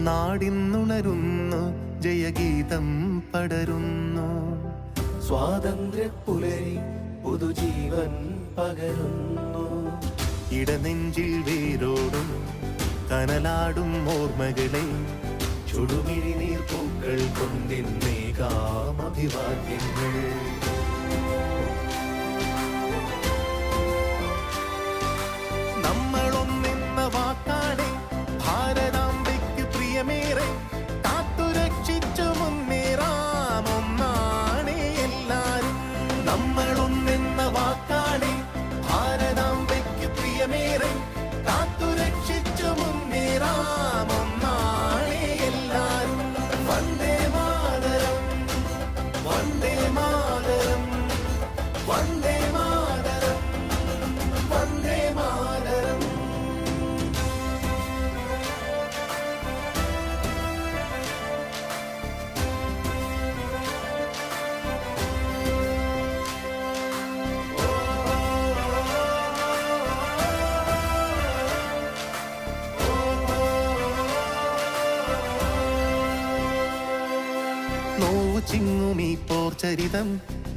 നാടിന്നുണരുന്നു, ജയഗീതം പടരുന്നു. സ്വാതന്ത്ര്യപ്പുലരി പുതുജീവൻ പകരുന്നു. ഇടനെഞ്ചിൽ വേരോടും കനലാടും ഓർമ്മകളെ ചുടുമിഴി നീർപ്പൂക്കൾ കൊണ്ടിന്നേകാം അഭിവാദ്യങ്ങൾ. നമ്മളൊന്നെന്ന വാക്കാടെ ഭാരതാംബയ്ക്ക് പ്രിയമേറെ കാത്തുരക്ഷിച്ചു മുന്നേറാം ഒന്നാണേ എല്ലാരും. നമ്മളൊന്നെന്ന വാക്കാടെ ഭാരതാംബയ്ക്ക് പ്രിയമേറെ കാത്തുരക്ഷിച്ചു മുന്നേറാം ഒന്നാണേ എല്ലാരും. വന്ദേ മാതരം, വന്ദേ മാതരം, വന്ദേ മാതരം, വന്ദേ മാതരം. നോവു ചിങ്ങുമീ പോർചരിതം,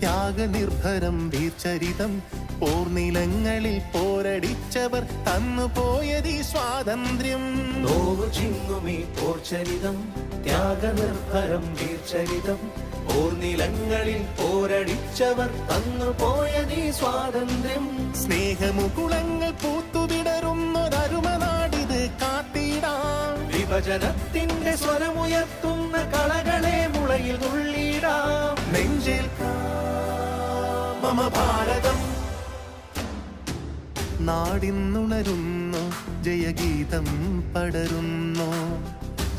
ത്യാഗനിർഭരം വീർചരിതം. പോർനിലങ്ങളിൽ പോരടിച്ചവർ തന്നുപോയതീ സ്വാതന്ത്ര്യം. നോവു ചിങ്ങുമീ പോർചരിതം, ത്യാഗനിർഭരം വീർചരിതം. പോർനിലങ്ങളിൽ പോരടിച്ചവർ തന്നുപോയതീ സ്വാതന്ത്ര്യം. സ്നേഹമുകുളങ്ങൾ പൂത്തുവിടരുന്നൊരരുമനാടിത് കാത്തിടാം. വിഭജനത്തിന്റെ സ്വരമുയർത്തുന്ന കളകളെ മുളയിൽ നുള്ളിടാം. നെഞ്ചേൽക്കാം മമ ഭാരതം. നാടിന്നുണരുന്നു, ജയഗീതം പടരുന്നു.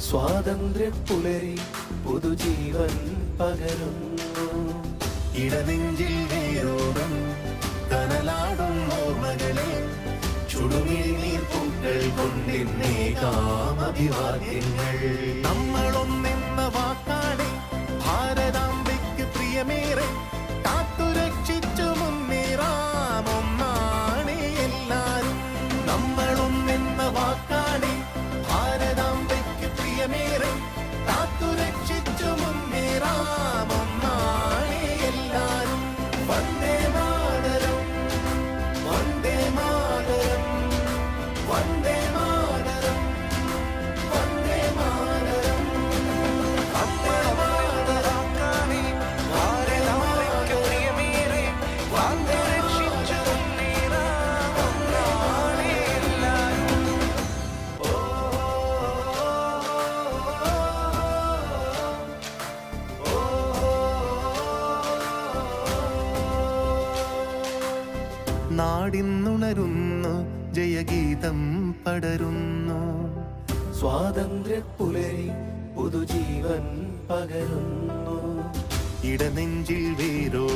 സ്വാതന്ത്ര്യപ്പുലരി പുതുജീവൻ പകരുന്നു. ഇടനെഞ്ചിൽ വേരോടും കനലാടും ഓർമ്മകളെ ചുടുമിഴി നീർപ്പൂക്കൾ കൊണ്ടിന്നേകാം അഭിവാദ്യങ്ങൾ. നമ്മളൊന്നെന്ന വാക്കാടെ ഭാരതാംബയ്ക്ക് പ്രിയമേറെ കാത്തുരക്ഷിച്ചു മുന്നേറാം ഒന്നാണേ എല്ലാരും. നമ്മളൊന്നെന്ന വാക്കാടെ ഭാരതാംബയ്ക്ക് പ്രിയമേറെ കാത്തുരക്ഷിച്ചു മുന്നേറാം ഒന്നാണേ എല്ലാരും. വന്ദേ മാതരം, വന്ദേ മാതരം, വന്ദേ മാതരം, വന്ദേ മാതരം. അമ്മമാതരാക്കാനെ ഭാരതാംബയ്ക്ക് പ്രിയമേറെ കാത്തുരക്ഷിച്ചു മുന്നേറാം ഒന്നാണേ എല്ലാരും. നാടിന്നുണരുന്നു, ജയഗീതം പടരുന്നു. സ്വാതന്ത്ര്യപ്പുലരി പുതുജീവൻ പകരുന്നു. ഇടനെഞ്ചിൽ വേരോ